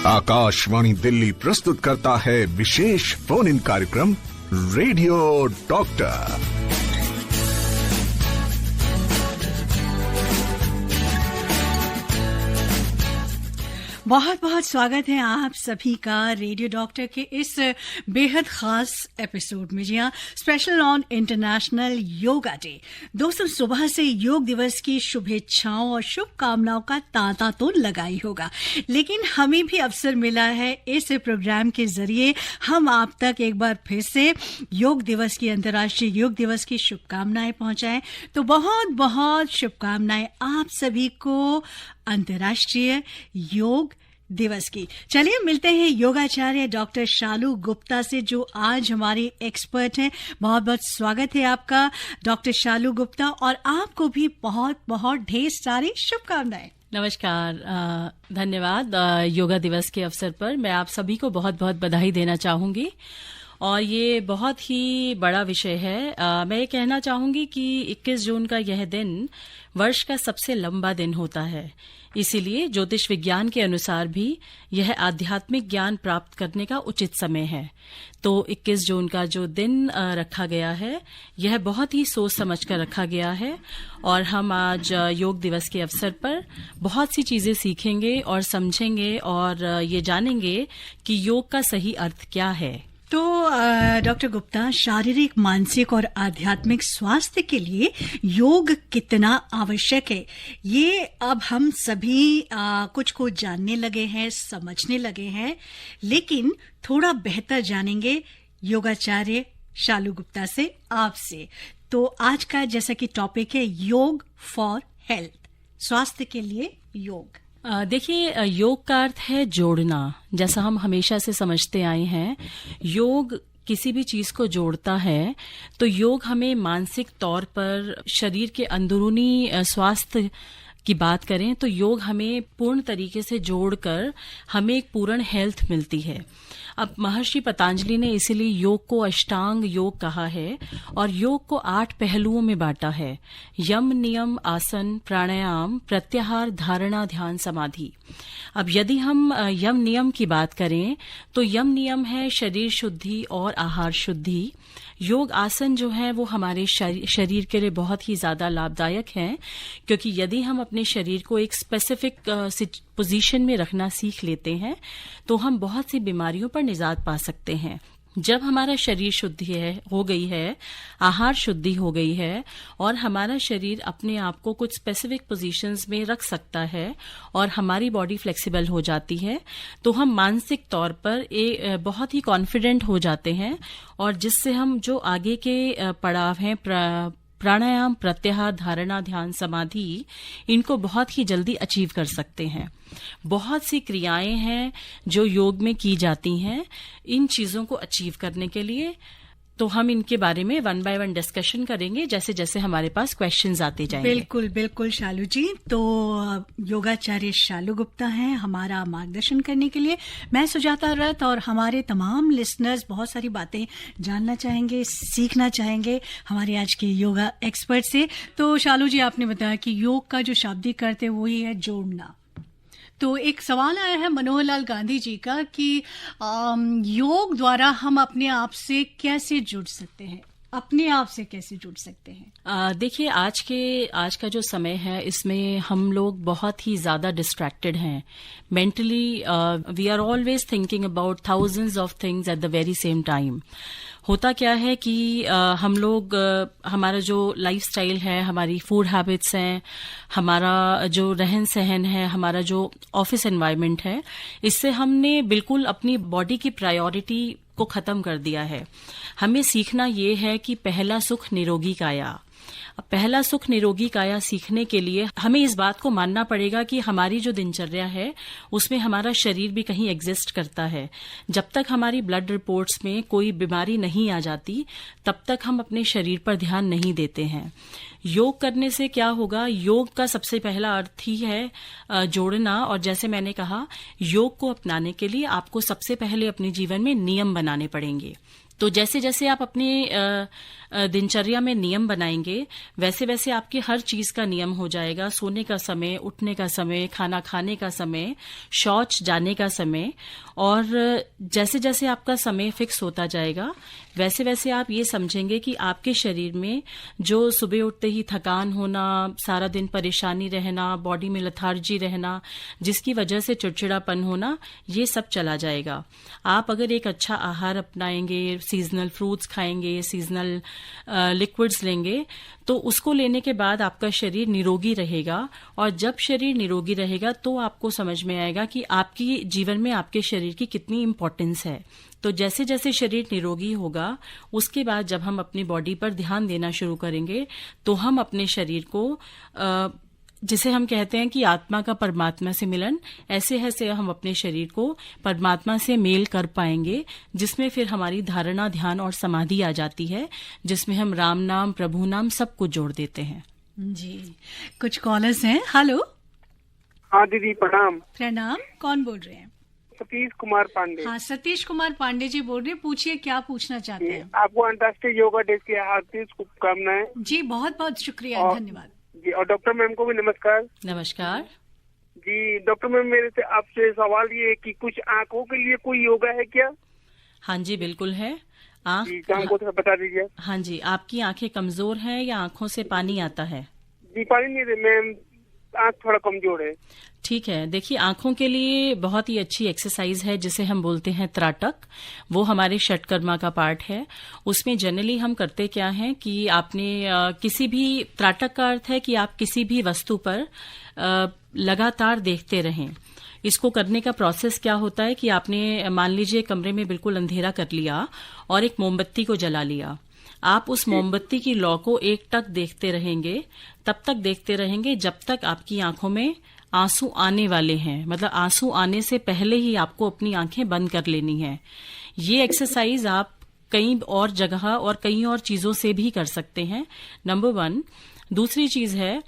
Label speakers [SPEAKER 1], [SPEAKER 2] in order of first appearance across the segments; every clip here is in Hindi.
[SPEAKER 1] आकाशवाणी दिल्ली प्रस्तुत करता है विशेष फोन इन कार्यक्रम रेडियो डॉक्टर।
[SPEAKER 2] बहुत बहुत स्वागत है आप सभी का रेडियो डॉक्टर के इस बेहद खास एपिसोड में। जी हाँ, special on international yoga day. दोस्तों, सुबह से योग दिवस की शुभेच्छाओं और शुभकामनाओं का तांता तो लगा ही होगा, लेकिन हमें भी अवसर मिला है इस प्रोग्राम के जरिए हम आप तक एक बार फिर से योग दिवस की, अंतर्राष्ट्रीय योग दिवस की शुभकामनाएं पहुंचाएं। तो बहुत बहुत शुभकामनाएं आप सभी को अंतर्राष्ट्रीय योग दिवस की। चलिए मिलते हैं योगाचार्य डॉक्टर शालू गुप्ता से, जो आज हमारे एक्सपर्ट हैं। बहुत बहुत स्वागत है आपका डॉक्टर शालू गुप्ता, और आपको भी बहुत बहुत ढेर सारी शुभकामनाएं।
[SPEAKER 3] नमस्कार, धन्यवाद। योगा दिवस के अवसर पर मैं आप सभी को बहुत बहुत बधाई देना चाहूंगी, और ये बहुत ही बड़ा विषय है। मैं ये कहना चाहूंगी कि 21 जून का यह दिन वर्ष का सबसे लंबा दिन होता है, इसीलिए ज्योतिष विज्ञान के अनुसार भी यह आध्यात्मिक ज्ञान प्राप्त करने का उचित समय है। तो 21 जून का जो दिन रखा गया है, यह बहुत ही सोच समझ कर रखा गया है, और हम आज योग दिवस के अवसर पर बहुत सी चीजें सीखेंगे और समझेंगे और ये जानेंगे कि योग का सही अर्थ क्या है।
[SPEAKER 2] तो डॉक्टर गुप्ता, शारीरिक, मानसिक और आध्यात्मिक स्वास्थ्य के लिए योग कितना आवश्यक है, ये अब हम सभी कुछ को जानने लगे हैं, समझने लगे हैं, लेकिन थोड़ा बेहतर जानेंगे योगाचार्य शालू गुप्ता से आपसे। तो आज का जैसा कि टॉपिक है योग फॉर हेल्थ, स्वास्थ्य के लिए योग।
[SPEAKER 3] देखिए, योग का अर्थ है जोड़ना। जैसा हम हमेशा से समझते आए हैं, योग किसी भी चीज को जोड़ता है। तो योग हमें मानसिक तौर पर शरीर के अंदरूनी स्वास्थ्य की बात करें तो योग हमें पूर्ण तरीके से जोड़कर हमें एक पूर्ण हेल्थ मिलती है। अब महर्षि पतंजलि ने इसीलिए योग को अष्टांग योग कहा है, और योग को 8 पहलुओं में बांटा है: यम, नियम, आसन, प्राणायाम, प्रत्याहार, धारणा, ध्यान, समाधि। अब यदि हम यम नियम की बात करें तो यम नियम है शरीर शुद्धि और आहार शुद्धि। योग आसन जो है वो हमारे शरीर के लिए बहुत ही ज्यादा लाभदायक है, क्योंकि यदि हम अपने शरीर को एक स्पेसिफिक पोजीशन में रखना सीख लेते हैं तो हम बहुत सी बीमारियों पर निजात पा सकते हैं। जब हमारा शरीर शुद्धि हो गई है, आहार शुद्धि हो गई है, और हमारा शरीर अपने आप को कुछ स्पेसिफिक पोजीशंस में रख सकता है और हमारी बॉडी फ्लेक्सिबल हो जाती है, तो हम मानसिक तौर पर बहुत ही कॉन्फिडेंट हो जाते हैं, और जिससे हम जो आगे के पड़ाव हैं, प्राणायाम, प्रत्याहार, धारणा, ध्यान, समाधि, इनको बहुत ही जल्दी अचीव कर सकते हैं। बहुत सी क्रियाएं हैं जो योग में की जाती हैं इन चीजों को अचीव करने के लिए। तो हम इनके बारे में 1 बाय 1 डिस्कशन करेंगे जैसे जैसे हमारे पास क्वेश्चंस आते जाएंगे।
[SPEAKER 2] बिल्कुल बिल्कुल शालू जी। तो योगाचार्य शालू गुप्ता हैं हमारा मार्गदर्शन करने के लिए। मैं सुजाता रथ, और हमारे तमाम लिसनर्स बहुत सारी बातें जानना चाहेंगे, सीखना चाहेंगे हमारे आज के योगा एक्सपर्ट से। तो शालू जी, आपने बताया कि योग का जो शाब्दिक अर्थ है वही है जोड़ना। तो एक सवाल आया है मनोहर लाल गांधी जी का कि योग द्वारा हम अपने आप से कैसे जुड़ सकते हैं, अपने आप से कैसे जुड़ सकते हैं?
[SPEAKER 3] देखिए, आज का जो समय है इसमें हम लोग बहुत ही ज्यादा डिस्ट्रैक्टेड हैं mentally. We are always thinking about thousands of things at the very same time. होता क्या है कि हम लोग, हमारा जो लाइफस्टाइल है, हमारी फूड हैबिट्स हैं, हमारा जो रहन सहन है, हमारा जो ऑफिस एनवायरनमेंट है, इससे हमने बिल्कुल अपनी बॉडी की प्रायोरिटी को खत्म कर दिया है। हमें सीखना ये है कि पहला सुख निरोगी काया। पहला सुख निरोगी काया सीखने के लिए हमें इस बात को मानना पड़ेगा कि हमारी जो दिनचर्या है उसमें हमारा शरीर भी कहीं एग्जिस्ट करता है। जब तक हमारी ब्लड रिपोर्ट्स में कोई बीमारी नहीं आ जाती तब तक हम अपने शरीर पर ध्यान नहीं देते हैं। योग करने से क्या होगा? योग का सबसे पहला अर्थ ही है जोड़ना, और जैसे मैंने कहा, योग को अपनाने के लिए आपको सबसे पहले अपने जीवन में नियम बनाने पड़ेंगे। तो जैसे जैसे आप अपने दिनचर्या में नियम बनाएंगे वैसे वैसे आपके हर चीज का नियम हो जाएगा। सोने का समय, उठने का समय, खाना खाने का समय, शौच जाने का समय। और जैसे जैसे आपका समय फिक्स होता जाएगा वैसे वैसे आप ये समझेंगे कि आपके शरीर में जो सुबह उठते ही थकान होना, सारा दिन परेशानी रहना, बॉडी में लथार्जी रहना, जिसकी वजह से चिड़चिड़ापन होना, ये सब चला जाएगा। आप अगर एक अच्छा आहार अपनाएंगे, सीजनल फ्रूट्स खाएंगे, सीजनल लिक्विड्स लेंगे, तो उसको लेने के बाद आपका शरीर निरोगी रहेगा। और जब शरीर निरोगी रहेगा तो आपको समझ में आएगा कि आपकी जीवन में आपके शरीर की कितनी इम्पोर्टेंस है। तो जैसे जैसे शरीर निरोगी होगा उसके बाद जब हम अपनी बॉडी पर ध्यान देना शुरू करेंगे तो हम अपने शरीर को जिसे हम कहते हैं कि आत्मा का परमात्मा से मिलन, ऐसे ऐसे हम अपने शरीर को परमात्मा से मेल कर पाएंगे, जिसमें फिर हमारी धारणा, ध्यान और समाधि आ जाती है, जिसमें हम राम नाम, प्रभु नाम सब कुछ जोड़ देते हैं।
[SPEAKER 2] जी, कुछ कॉलर्स हैं। हेलो।
[SPEAKER 4] हाँ दीदी प्रणाम।
[SPEAKER 2] प्रणाम, कौन बोल रहे हैं?
[SPEAKER 4] सतीश कुमार पांडे।
[SPEAKER 2] हाँ, सतीश कुमार पांडे जी बोल रहे हैं। पूछिए, क्या पूछना चाहते हैं?
[SPEAKER 4] आपको अंतर्राष्ट्रीय योगा डे की हार्दिक शुभकामनाएं।
[SPEAKER 2] जी, बहुत बहुत शुक्रिया, धन्यवाद
[SPEAKER 4] जी। और डॉक्टर मैम को भी नमस्कार।
[SPEAKER 3] नमस्कार
[SPEAKER 4] जी। डॉक्टर मैम, मेरे से आपसे सवाल ये है कि कुछ आंखों के लिए कोई योगा है क्या?
[SPEAKER 3] हाँ जी, बिल्कुल है।
[SPEAKER 4] हमको थोड़ा बता दीजिए।
[SPEAKER 3] हाँ जी, आपकी आंखें कमजोर हैं या आंखों से पानी आता है?
[SPEAKER 4] जी, पानी नहीं दे मैम, आंख थोड़ा कमजोर है।
[SPEAKER 3] ठीक है, देखिए आंखों के लिए बहुत ही अच्छी एक्सरसाइज है जिसे हम बोलते हैं त्राटक। वो हमारे षटकर्मा का पार्ट है। उसमें जनरली हम करते क्या है कि आपने किसी भी, त्राटक का अर्थ है कि आप किसी भी वस्तु पर लगातार देखते रहें। इसको करने का प्रोसेस क्या होता है कि आपने मान लीजिए कमरे में बिल्कुल अंधेरा कर लिया और एक मोमबत्ती को जला लिया। आप उस मोमबत्ती की लौ को एकटक देखते रहेंगे, तब तक देखते रहेंगे जब तक आपकी आंखों में आंसू आने वाले हैं। मतलब आंसू आने से पहले ही आपको अपनी आंखें बंद कर लेनी है। ये एक्सरसाइज आप कई और जगह और कई और चीजों से भी कर सकते हैं, नंबर 1। दूसरी चीज है,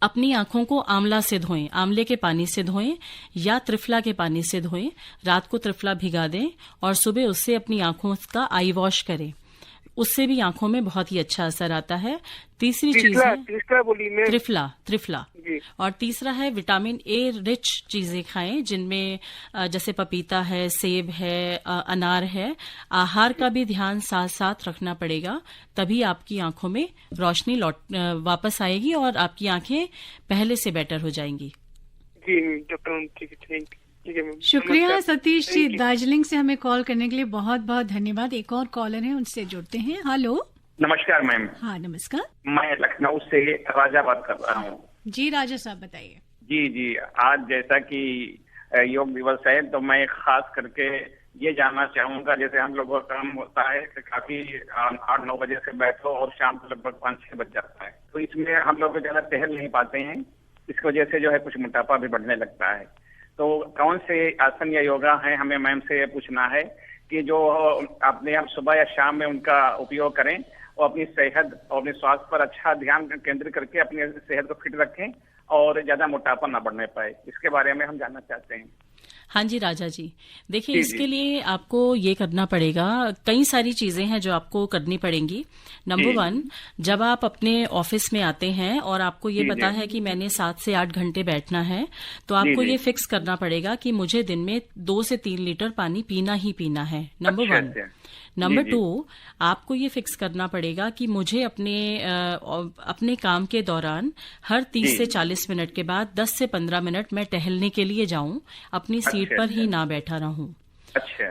[SPEAKER 3] अपनी आंखों को आंवला से धोएं, आंवले के पानी से धोएं या त्रिफला के पानी से धोएं। रात को त्रिफला भिगा दें और सुबह उससे अपनी आंखों का आई वॉश करें। उससे भी आंखों में बहुत ही अच्छा असर आता है। तीसरी चीज है त्रिफला। और तीसरा है विटामिन ए रिच चीजें खाएं, जिनमें जैसे पपीता है, सेब है, अनार है। आहार का भी ध्यान साथ साथ रखना पड़ेगा, तभी आपकी आंखों में रोशनी वापस आएगी और आपकी आंखें पहले से बेटर हो जाएंगी।
[SPEAKER 4] जी डॉक्टर, ठीक है।
[SPEAKER 2] शुक्रिया सतीश जी, दार्जिलिंग से हमें कॉल करने के लिए बहुत बहुत धन्यवाद। एक और कॉलर है, उनसे जुड़ते हैं। हेलो।
[SPEAKER 5] नमस्कार मैम।
[SPEAKER 2] हाँ नमस्कार।
[SPEAKER 5] मैं लखनऊ से राजा बात कर रहा हूँ।
[SPEAKER 2] जी राजा साहब बताइए।
[SPEAKER 5] जी, आज जैसा कि योग दिवस है तो मैं खास करके ये जानना चाहूंगा, जैसे हम लोगों का काम होता है कि काफी 8-9 बजे से बैठो और शाम को लगभग 5-6 बज जाता है, तो इसमें हम लोग ज्यादा टहल नहीं पाते हैं। इसकी वजह से जो है कुछ मोटापा भी बढ़ने लगता है। तो कौन से आसन या योगा है, हमें मैम से पूछना है कि जो अपने हम सुबह या शाम में उनका उपयोग करें और अपनी सेहत और अपने स्वास्थ्य पर अच्छा ध्यान केंद्रित करके अपनी सेहत को फिट रखें और ज्यादा मोटापा ना बढ़ने पाए, इसके बारे में हम जानना चाहते हैं।
[SPEAKER 3] हाँ जी राजा जी, देखिए इसके लिए आपको ये करना पड़ेगा, कई सारी चीजें हैं जो आपको करनी पड़ेंगी। नंबर 1, जब आप अपने ऑफिस में आते हैं और आपको ये पता है कि मैंने 7 से 8 घंटे बैठना है, तो आपको ये फिक्स करना पड़ेगा कि मुझे दिन में 2 से 3 लीटर पानी पीना ही पीना है। नंबर 1। नंबर 2, आपको ये फिक्स करना पड़ेगा कि मुझे अपने काम के दौरान हर 30 से 40 मिनट के बाद 10 से 15 मिनट मैं टहलने के लिए जाऊं, अपनी सीट पर ही ना बैठा रहूं।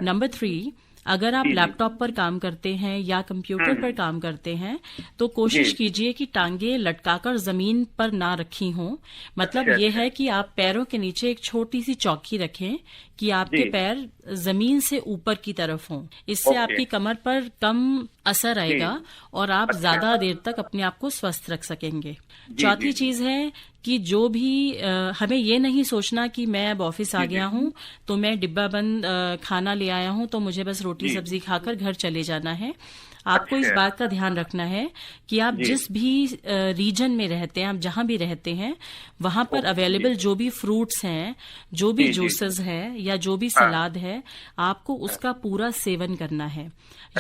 [SPEAKER 3] नंबर 3, अगर आप लैपटॉप पर काम करते हैं या कंप्यूटर पर काम करते हैं तो कोशिश कीजिए कि टांगे लटकाकर जमीन पर ना रखी हों। मतलब ये है कि आप पैरों के नीचे एक छोटी सी चौकी रखें कि आपके पैर जमीन से ऊपर की तरफ हों। इससे आपकी कमर पर कम असर आएगा और आप ज्यादा देर तक अपने आप को स्वस्थ रख सकेंगे। चौथी चीज है कि जो भी हमें ये नहीं सोचना कि मैं अब ऑफिस आ गया हूं तो मैं डिब्बा बंद खाना ले आया हूं तो मुझे बस रोटी सब्जी खाकर घर चले जाना है। आपको इस बात का ध्यान रखना है कि आप जिस भी रीजन में रहते हैं, आप जहां भी रहते हैं, वहां पर अवेलेबल जो भी फ्रूट्स हैं, जो भी जूसेस हैं या जो भी सलाद है, आपको उसका पूरा सेवन करना है।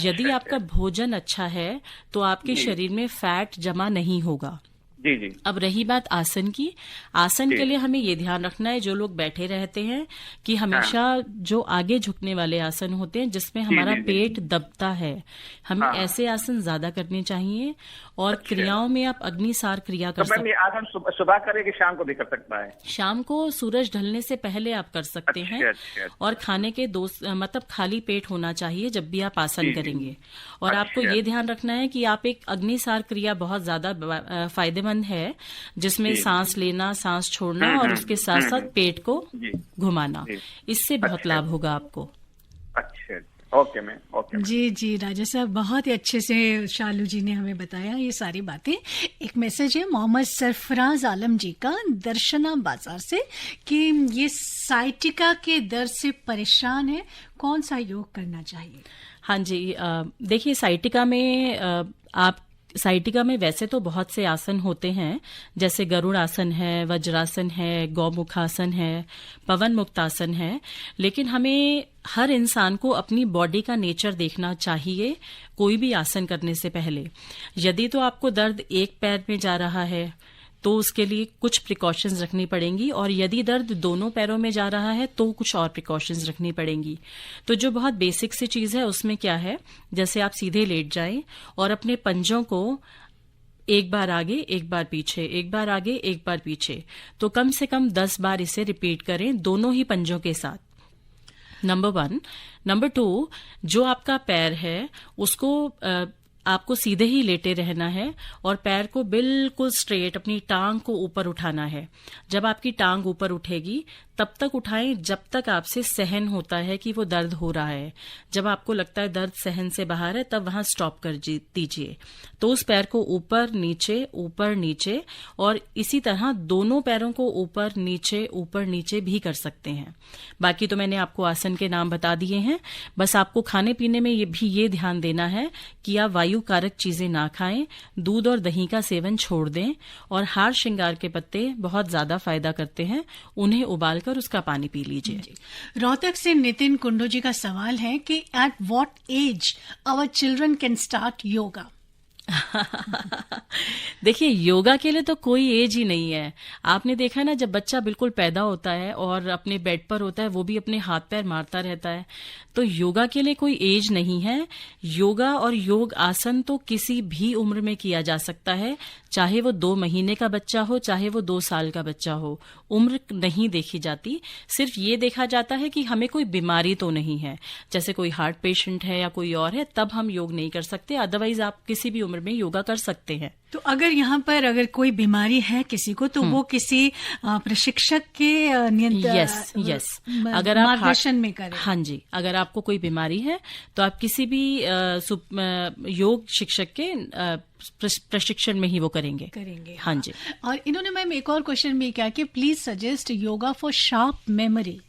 [SPEAKER 3] यदि आपका भोजन अच्छा है तो आपके शरीर में फैट जमा नहीं होगा।
[SPEAKER 5] जी जी।
[SPEAKER 3] अब रही बात आसन की, आसन के लिए हमें ये ध्यान रखना है, जो लोग बैठे रहते हैं कि हमेशा जो आगे झुकने वाले आसन होते हैं जिसमें हमारा पेट दबता है, हमें ऐसे आसन ज्यादा करने चाहिए। और क्रियाओं में आप अग्निसार क्रिया कर सकते हैं।
[SPEAKER 5] आसन सुबह करे कि शाम को भी कर सकता है?
[SPEAKER 3] शाम को सूरज ढलने से पहले आप कर सकते हैं। और खाने के मतलब खाली पेट होना चाहिए जब भी आप आसन करेंगे। और आपको ये ध्यान रखना है कि आप एक अग्निसार क्रिया बहुत ज्यादा फायदेमंद है, जिसमें सांस लेना, सांस छोड़ना और उसके साथ साथ पेट को घुमाना, इससे बहुत लाभ होगा आपको।
[SPEAKER 5] अच्छा, ओके मैम, ओके।
[SPEAKER 2] जी राजा साहब, बहुत ही अच्छे से शालू जी ने हमें बताया ये सारी बातें। एक मैसेज है मोहम्मद सरफराज आलम जी का दर्शना बाजार से कि ये साइटिका के दर्द से परेशान है, कौन सा योग करना चाहिए?
[SPEAKER 3] हाँ जी, देखिए साइटिका में वैसे तो बहुत से आसन होते हैं, जैसे गरुड़ आसन है, वज्रासन है, गौमुखासन है, पवन मुक्तासन है। लेकिन हमें हर इंसान को अपनी बॉडी का नेचर देखना चाहिए कोई भी आसन करने से पहले। यदि तो आपको दर्द एक पैर में जा रहा है तो उसके लिए कुछ प्रिकॉशंस रखनी पड़ेंगी, और यदि दर्द दोनों पैरों में जा रहा है तो कुछ और प्रिकॉशंस रखनी पड़ेंगी। तो जो बहुत बेसिक सी चीज है उसमें क्या है, जैसे आप सीधे लेट जाएं और अपने पंजों को एक बार आगे एक बार पीछे, एक बार आगे एक बार पीछे, तो कम से कम 10 बार इसे रिपीट करें दोनों ही पंजों के साथ। नंबर 1। नंबर 2, जो आपका पैर है उसको आपको सीधे ही लेटे रहना है और पैर को बिल्कुल स्ट्रेट, अपनी टांग को ऊपर उठाना है। जब आपकी टांग ऊपर उठेगी तब तक उठाएं जब तक आपसे सहन होता है कि वो दर्द हो रहा है। जब आपको लगता है दर्द सहन से बाहर है तब वहां स्टॉप कर दीजिए। तो उस पैर को ऊपर नीचे और इसी तरह दोनों पैरों को ऊपर नीचे भी कर सकते हैं। बाकी तो मैंने आपको आसन के नाम बता दिए हैं। बस आपको खाने पीने में ये ध्यान देना है कि आप वायु कारक चीजें ना खाएं, दूध और दही का सेवन छोड़ दें, और हार श्रृंगार के पत्ते बहुत ज्यादा फायदा करते हैं, उन्हें उबालकर उसका पानी पी लीजिए।
[SPEAKER 2] रोहतक से नितिन कुंडू जी का सवाल है कि at what age our children can start yoga?
[SPEAKER 3] देखिए, योगा के लिए तो कोई एज ही नहीं है। आपने देखा है ना, जब बच्चा बिल्कुल पैदा होता है और अपने बेड पर होता है, वो भी अपने हाथ पैर मारता रहता है। तो योगा के लिए कोई एज नहीं है। योगा और योग आसन तो किसी भी उम्र में किया जा सकता है, चाहे वो 2 महीने का बच्चा हो, चाहे वो 2 साल का बच्चा हो। उम्र नहीं देखी जाती, सिर्फ ये देखा जाता है कि हमें कोई बीमारी तो नहीं है। जैसे कोई हार्ट पेशेंट है या कोई और है, तब हम योग नहीं कर सकते, अदरवाइज आप किसी भी उम्र में योगा कर सकते हैं।
[SPEAKER 2] तो अगर यहाँ पर अगर कोई बीमारी है किसी को, तो वो किसी प्रशिक्षक के
[SPEAKER 3] यस अगर आप
[SPEAKER 2] मार्गदर्शन में करें।
[SPEAKER 3] हाँ जी, अगर आपको कोई बीमारी है तो आप किसी भी योग शिक्षक के प्रशिक्षण में ही वो करेंगे। हाँ जी।
[SPEAKER 2] और इन्होंने मैम एक और क्वेश्चन भी किया कि please suggest yoga for sharp memory.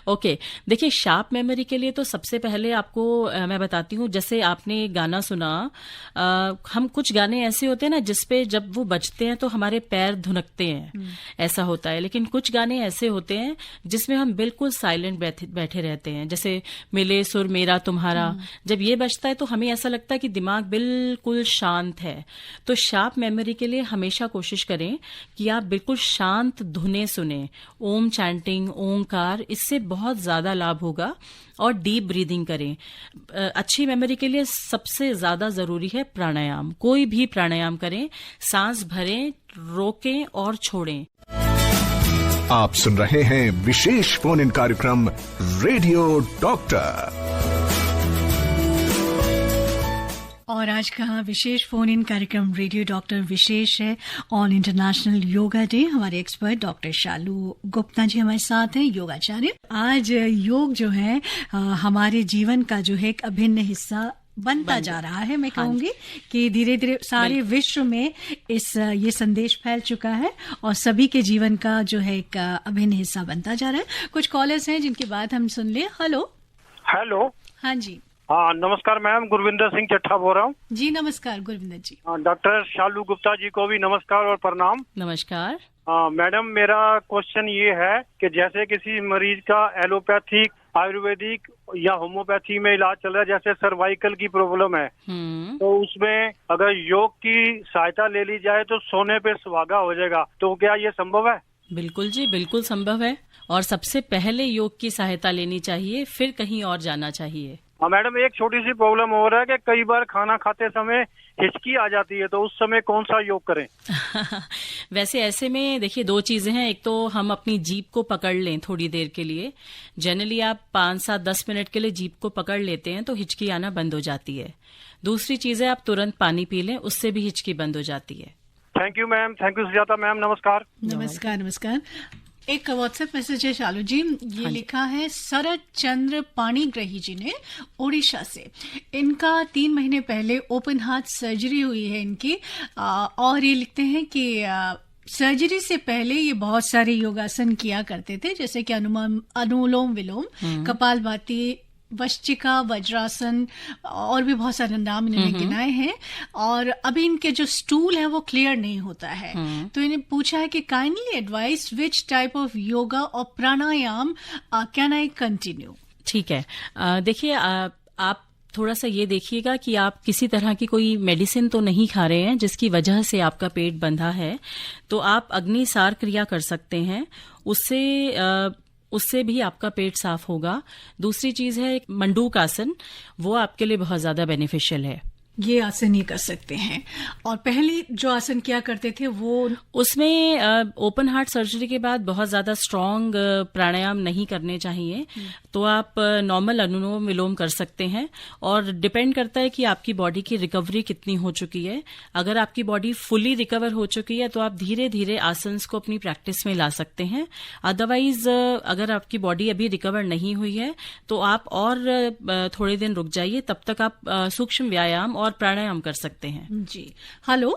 [SPEAKER 3] Okay, देखिए, शार्प मेमोरी के लिए तो सबसे पहले आपको मैं बताती हूँ। जैसे आपने गाना सुना, हम कुछ गाने ऐसे होते हैं ना जिसपे जब वो बजते हैं तो हमारे पैर धुनकते हैं, ऐसा होता है। लेकिन कुछ गाने ऐसे होते हैं जिसमें हम बिल्कुल साइलेंट बैठे रहते हैं, जैसे मिले सुर मेरा तुम्हारा। जब ये बजता है तो हमें ऐसा लगता है कि दिमाग बिल्कुल शांत है। तो शार्प मेमोरी के लिए हमेशा कोशिश करें कि आप बिल्कुल शांत धुनें सुने, ओम चैंटिंग, ओंकार, इससे बहुत ज्यादा लाभ होगा। और डीप ब्रीदिंग करें। अच्छी मेमोरी के लिए सबसे ज्यादा जरूरी है प्राणायाम। कोई भी प्राणायाम करें, सांस भरें, रोकें और छोड़ें।
[SPEAKER 1] आप सुन रहे हैं विशेष फोन इन कार्यक्रम रेडियो डॉक्टर,
[SPEAKER 2] और आज का विशेष फोन इन कार्यक्रम रेडियो डॉक्टर विशेष है ऑन इंटरनेशनल योगा डे। हमारे एक्सपर्ट डॉक्टर शालू गुप्ता जी हमारे साथ हैं, योगाचार्य। आज योग जो है हमारे जीवन का जो है एक अभिन्न हिस्सा बनता जा रहा है। मैं कहूंगी कि धीरे धीरे सारे विश्व में ये संदेश फैल चुका है और सभी के जीवन का जो है एक अभिन्न हिस्सा बनता जा रहा है। कुछ कॉलर्स हैं जिनकी बात हम सुन ले। हेलो।
[SPEAKER 4] हेलो।
[SPEAKER 2] हाँ जी,
[SPEAKER 6] हाँ नमस्कार मैम, गुरविंदर सिंह चट्ठा बोल रहा हूँ।
[SPEAKER 2] जी नमस्कार गुरविंदर जी।
[SPEAKER 6] डॉक्टर शालू गुप्ता जी को भी नमस्कार और प्रणाम।
[SPEAKER 3] नमस्कार।
[SPEAKER 6] मैडम मेरा क्वेश्चन ये है कि जैसे किसी मरीज का एलोपैथिक, आयुर्वेदिक या होम्योपैथी में इलाज चल रहा है, जैसे सर्वाइकल की प्रॉब्लम है, तो उसमें अगर योग की सहायता ले ली जाए तो सोने पे सुहागा हो जाएगा, तो क्या ये संभव है?
[SPEAKER 3] बिल्कुल जी, बिल्कुल संभव है। और सबसे पहले योग की सहायता लेनी चाहिए, फिर कहीं और जाना चाहिए।
[SPEAKER 6] हाँ मैडम, एक छोटी सी प्रॉब्लम हो रहा है कि कई बार खाना खाते समय हिचकी आ जाती है, तो उस समय कौन सा योग करें?
[SPEAKER 3] वैसे ऐसे में देखिए 2 चीजें हैं। एक तो हम अपनी जीभ को पकड़ लें थोड़ी देर के लिए। जनरली आप 5, 7, 10 मिनट के लिए जीभ को पकड़ लेते हैं तो हिचकी आना बंद हो जाती है। दूसरी चीज है आप तुरंत पानी पी लें, उससे भी हिचकी बंद हो जाती है।
[SPEAKER 6] Thank you ma'am, thank you Sujata ma'am, नमस्कार।
[SPEAKER 2] नमस्कार नमस्कार। एक व्हाट्सएप मैसेज है शालू जी, ये लिखा है शरद चंद्र पाणीग्रही जी ने ओडिशा से। इनका 3 महीने पहले ओपन हार्ट सर्जरी हुई है इनकी, और ये लिखते हैं कि सर्जरी से पहले ये बहुत सारे योगासन किया करते थे, जैसे कि अनुलोम विलोम, कपालभाति, वश्चिका, वज्रासन और भी बहुत सारे नाम इन्होंने गिनाए हैं। और अभी इनके जो स्टूल है वो क्लियर नहीं होता है, तो इन्हें पूछा है कि kindly advice which type of yoga और प्राणायाम कैन आई कंटिन्यू।
[SPEAKER 3] ठीक है, देखिए आप थोड़ा सा ये देखिएगा कि आप किसी तरह की कोई मेडिसिन तो नहीं खा रहे हैं जिसकी वजह से आपका पेट बंधा है। तो आप अग्निसार क्रिया कर सकते हैं, उससे भी आपका पेट साफ होगा। दूसरी चीज है एक मंडूक आसन, वो आपके लिए बहुत ज्यादा बेनिफिशियल है।
[SPEAKER 2] ये आसन ही कर सकते हैं। और पहले जो आसन किया करते थे वो,
[SPEAKER 3] उसमें ओपन हार्ट सर्जरी के बाद बहुत ज्यादा स्ट्रांग प्राणायाम नहीं करने चाहिए, तो आप नॉर्मल अनुलोम विलोम कर सकते हैं। और डिपेंड करता है कि आपकी बॉडी की रिकवरी कितनी हो चुकी है। अगर आपकी बॉडी फुली रिकवर हो चुकी है तो आप धीरे धीरे आसन्स को अपनी प्रैक्टिस में ला सकते हैं। अदरवाइज अगर आपकी बॉडी अभी रिकवर नहीं हुई है तो आप और थोड़े दिन रुक जाइए, तब तक आप सूक्ष्म व्यायाम और प्राणायाम कर सकते हैं।
[SPEAKER 2] जी। हेलो।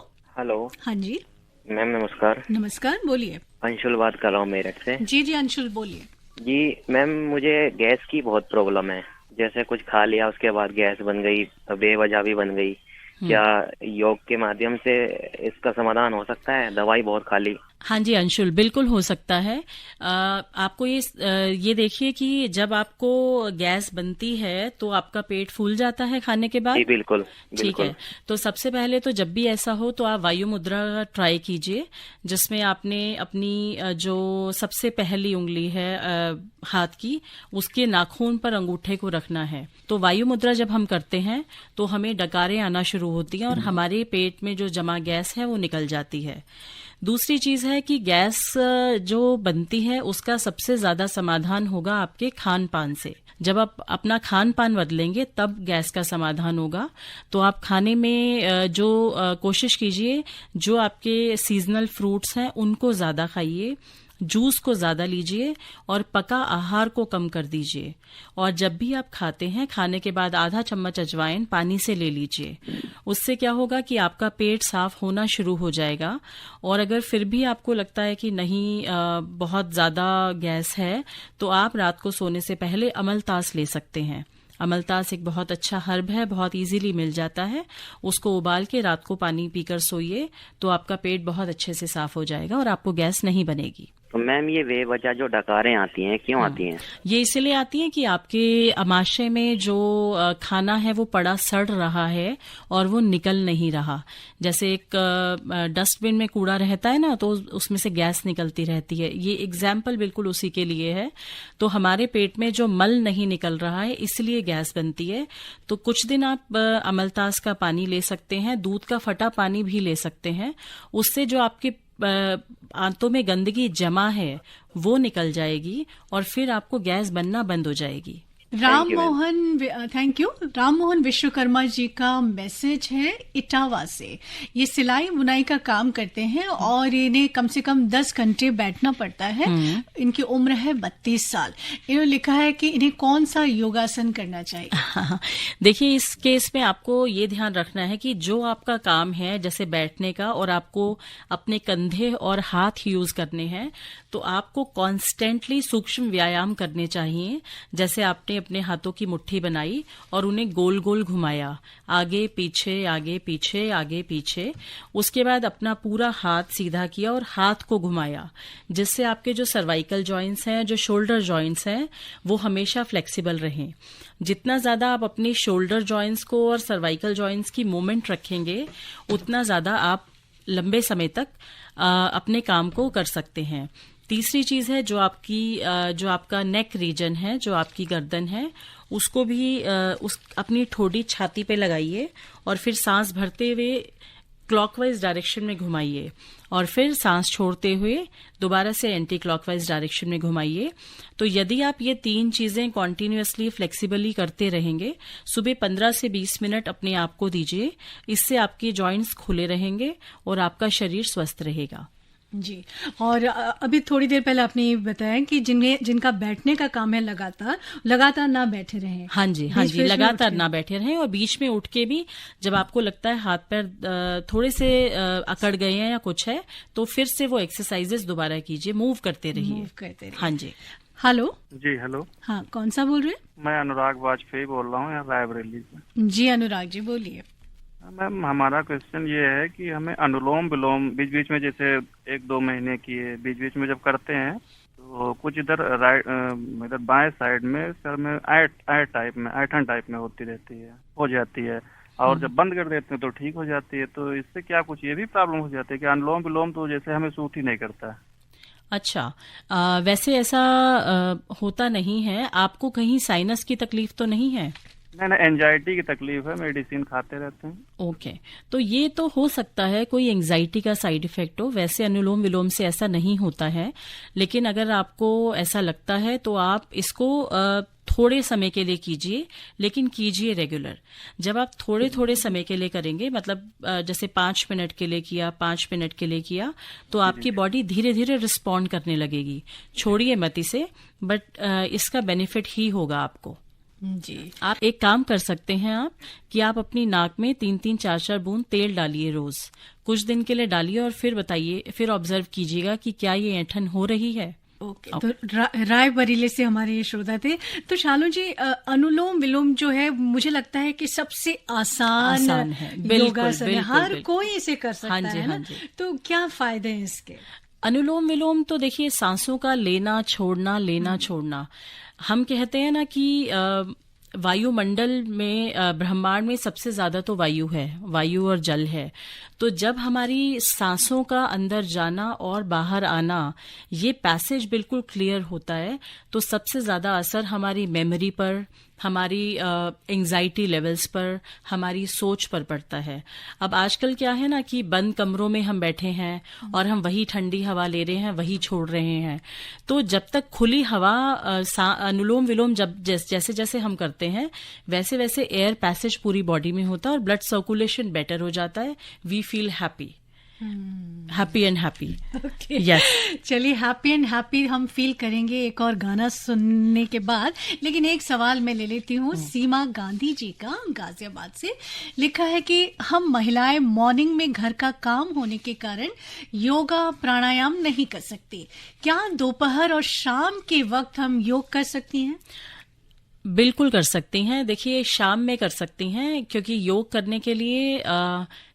[SPEAKER 7] हाँ जी मैम, नमस्कार।
[SPEAKER 2] नमस्कार, बोलिए।
[SPEAKER 7] अंशुल बात कर रहा हूँ मेरठ से।
[SPEAKER 2] जी अंशुल बोलिए।
[SPEAKER 7] जी मैम, मुझे गैस की बहुत प्रॉब्लम है। जैसे कुछ खा लिया उसके बाद गैस बन गई, बेवजह भी बन गई। क्या योग के माध्यम से इसका समाधान हो सकता है? दवाई बहुत खा ली।
[SPEAKER 3] हाँ जी अंशुल, बिल्कुल हो सकता है। आपको ये देखिए कि जब आपको गैस बनती है तो आपका पेट फूल जाता है खाने के बाद।
[SPEAKER 7] जी बिल्कुल।
[SPEAKER 3] ठीक है, तो सबसे पहले तो जब भी ऐसा हो तो आप वायु मुद्रा ट्राई कीजिए, जिसमें आपने अपनी जो सबसे पहली उंगली है हाथ की, उसके नाखून पर अंगूठे को रखना है। तो वायु मुद्रा जब हम करते हैं तो हमें डकारें आना शुरू होती हैं और हमारे पेट में जो जमा गैस है वो निकल जाती है। दूसरी चीज है कि गैस जो बनती है उसका सबसे ज्यादा समाधान होगा आपके खान पान से। जब आप अपना खान पान बदलेंगे तब गैस का समाधान होगा। तो आप खाने में जो कोशिश कीजिए, जो आपके सीजनल फ्रूट्स हैं उनको ज्यादा खाइए, जूस को ज्यादा लीजिए और पका आहार को कम कर दीजिए। और जब भी आप खाते हैं, खाने के बाद आधा चम्मच अजवाइन पानी से ले लीजिए। उससे क्या होगा कि आपका पेट साफ होना शुरू हो जाएगा। और अगर फिर भी आपको लगता है कि नहीं बहुत ज्यादा गैस है, तो आप रात को सोने से पहले अमलतास ले सकते हैं। अमलतास एक बहुत अच्छा हर्ब है, बहुत इजीली मिल जाता है। उसको उबाल के रात को पानी पीकर सोइए तो आपका पेट बहुत अच्छे से साफ हो जाएगा और आपको गैस नहीं बनेगी।
[SPEAKER 7] तो मैम ये बेवजह जो डकारें आती हैं क्यों आती हैं? ये
[SPEAKER 3] इसलिए आती हैं कि आपके आमाशय में जो खाना है वो पड़ा सड़ रहा है और वो निकल नहीं रहा। जैसे एक डस्टबिन में कूड़ा रहता है ना, तो उसमें से गैस निकलती रहती है। ये एग्जाम्पल बिल्कुल उसी के लिए है। तो हमारे पेट में जो मल नहीं निकल रहा है इसलिए गैस बनती है। तो कुछ दिन आप अमलतास का पानी ले सकते हैं, दूध का फटा पानी भी ले सकते हैं। उससे जो आपके आंतों में गंदगी जमा है वो निकल जाएगी और फिर आपको गैस बनना बंद हो जाएगी।
[SPEAKER 2] Thank you. राममोहन विश्वकर्मा जी का मैसेज है इटावा से। ये सिलाई बुनाई का काम करते हैं और इन्हें कम से कम 10 घंटे बैठना पड़ता है। इनकी उम्र है 32 साल। इन्होंने लिखा है कि इन्हें कौन सा योगासन करना चाहिए।
[SPEAKER 3] देखिए, इस केस में आपको ये ध्यान रखना है कि जो आपका काम है जैसे बैठने का, और आपको अपने कंधे और हाथ यूज करने हैं, तो आपको कॉन्स्टेंटली सूक्ष्म व्यायाम करने चाहिए। जैसे आपने अपने हाथों की मुट्ठी बनाई और उन्हें गोल गोल घुमाया, आगे पीछे आगे पीछे आगे पीछे। उसके बाद अपना पूरा हाथ सीधा किया और हाथ को घुमाया, जिससे आपके जो सर्वाइकल जॉइंट्स हैं, जो शोल्डर जॉइंट्स हैं, वो हमेशा फ्लेक्सिबल रहें। जितना ज्यादा आप अपने शोल्डर जॉइंट्स को और सर्वाइकल जॉइंट्स की मूवमेंट रखेंगे, उतना ज्यादा आप लंबे समय तक अपने काम को कर सकते हैं। तीसरी चीज है जो आपका नेक रीजन है, जो आपकी गर्दन है, उसको भी अपनी ठोडी छाती पे लगाइए और फिर सांस भरते हुए क्लॉकवाइज डायरेक्शन में घुमाइए और फिर सांस छोड़ते हुए दोबारा से एंटी क्लॉकवाइज डायरेक्शन में घुमाइए। तो यदि आप ये 3 चीजें कॉन्टिन्यूअसली फ्लेक्सिबली करते रहेंगे, सुबह 15 से 20 मिनट अपने आप को दीजिए, इससे आपके जॉइंट्स खुले रहेंगे और आपका शरीर स्वस्थ रहेगा।
[SPEAKER 2] जी, और अभी थोड़ी देर पहले आपने ये बताया कि जिनका बैठने का काम है लगातार ना बैठे रहें।
[SPEAKER 3] हाँ जी, लगातार ना बैठे रहें और बीच में उठ के भी जब आपको लगता है हाथ पैर थोड़े से अकड़ गए हैं या कुछ है, तो फिर से वो एक्सरसाइजेस दोबारा कीजिए, मूव करते रहिए। हाँ जी।
[SPEAKER 6] हेलो जी। हेलो,
[SPEAKER 2] हाँ, कौन सा बोल रहे हैं?
[SPEAKER 6] मैं अनुराग वाजपेयी बोल रहा हूँ, यहाँ रायबरेली से।
[SPEAKER 2] जी अनुराग जी, बोलिए।
[SPEAKER 6] मैम, हमारा क्वेश्चन ये है कि हमें अनुलोम विलोम बीच बीच में, जैसे 1-2 महीने की बीच बीच में जब करते हैं, तो कुछ इधर इधर बाएं साइड में सर में ऐठन टाइप में होती रहती है, हो जाती है, और जब बंद कर देते हैं तो ठीक हो जाती है। तो इससे क्या कुछ ये भी प्रॉब्लम हो जाती है कि अनुलोम विलोम तो जैसे हमें सूट ही नहीं करता है?
[SPEAKER 3] अच्छा, वैसे ऐसा होता नहीं है। आपको कहीं साइनस की तकलीफ तो नहीं है?
[SPEAKER 6] नहीं, एंजाइटी की तकलीफ है, मेडिसिन खाते रहते हैं।
[SPEAKER 3] ओके, तो ये तो हो सकता है कोई एंजाइटी का साइड इफेक्ट हो। वैसे अनुलोम विलोम से ऐसा नहीं होता है, लेकिन अगर आपको ऐसा लगता है तो आप इसको थोड़े समय के लिए कीजिए, लेकिन कीजिए रेगुलर। जब आप थोड़े थोड़े समय के लिए करेंगे, मतलब जैसे 5 मिनट के लिए किया, 5 मिनट के लिए किया, तो आपकी बॉडी धीरे धीरे रिस्पॉन्ड करने लगेगी। छोड़िए मत इसे, बट इसका बेनिफिट ही होगा आपको।
[SPEAKER 2] जी,
[SPEAKER 3] आप एक काम कर सकते हैं कि आप अपनी नाक में 3-3, 4-4 बूंद तेल डालिए रोज, कुछ दिन के लिए डालिए और फिर बताइए, फिर ऑब्जर्व कीजिएगा कि क्या ये ऐंठन हो रही है।
[SPEAKER 2] ओके। तो रायबरेली से हमारे ये श्रोता थे। तो शालू जी, अनुलोम विलोम जो है, मुझे लगता है कि सबसे आसान है, योगासन है, हर कोई इसे कर सकता है ना? तो क्या फायदे हैं इसके?
[SPEAKER 3] अनुलोम विलोम तो देखिए, सांसों का लेना छोड़ना। हम कहते हैं ना कि वायुमंडल में, ब्रह्मांड में सबसे ज्यादा तो वायु और जल है। तो जब हमारी सांसों का अंदर जाना और बाहर आना, ये पैसेज बिल्कुल क्लियर होता है, तो सबसे ज्यादा असर हमारी मेमोरी पर, हमारी एंजाइटी लेवल्स पर, हमारी सोच पर पड़ता है। अब आजकल क्या है ना कि बंद कमरों में हम बैठे हैं और हम वही ठंडी हवा ले रहे हैं, वही छोड़ रहे हैं। तो जब तक खुली हवा, अनुलोम विलोम जैसे जैसे हम करते हैं, वैसे वैसे एयर पैसेज पूरी बॉडी में होता है और ब्लड सर्कुलेशन बेटर हो जाता है। We feel happy and happy.
[SPEAKER 2] Yes, चलिए, हैप्पी एंड हैप्पी हम फील करेंगे एक और गाना सुनने के बाद। लेकिन एक सवाल मैं ले लेती हूँ सीमा गांधी जी का, गाजियाबाद से। लिखा है कि हम महिलाएं मॉर्निंग में घर का काम होने के कारण योगा प्राणायाम नहीं कर सकती, क्या दोपहर और शाम के वक्त हम योग कर सकती हैं?
[SPEAKER 3] बिल्कुल कर सकती हैं। देखिए, शाम में कर सकती हैं, क्योंकि योग करने के लिए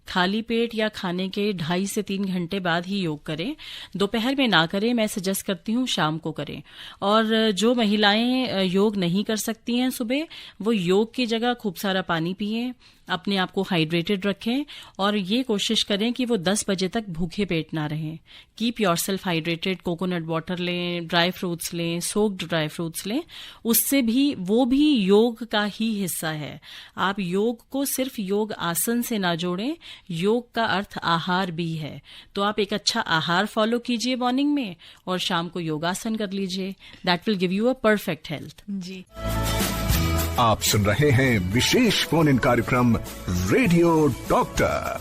[SPEAKER 3] खाली पेट या खाने के 2.5 से 3 घंटे बाद ही योग करें। दोपहर में ना करें, मैं सजेस्ट करती हूँ शाम को करें। और जो महिलाएं योग नहीं कर सकती हैं सुबह, वो योग की जगह खूब सारा पानी पिएं, अपने आप को हाइड्रेटेड रखें और ये कोशिश करें कि वो 10 बजे तक भूखे पेट ना रहें। Keep yourself hydrated, coconut water लें, ड्राई फ्रूट्स लें, सोक्ड ड्राई फ्रूट्स लें। उससे भी, वो भी योग का ही हिस्सा है। आप योग को सिर्फ योग आसन से ना जोड़ें, योग का अर्थ आहार भी है। तो आप एक अच्छा आहार फॉलो कीजिए मॉर्निंग में और शाम को योगासन कर लीजिए। That will give you a perfect health.
[SPEAKER 2] जी,
[SPEAKER 1] आप सुन रहे हैं विशेष फोन इन कार्यक्रम रेडियो डॉक्टर।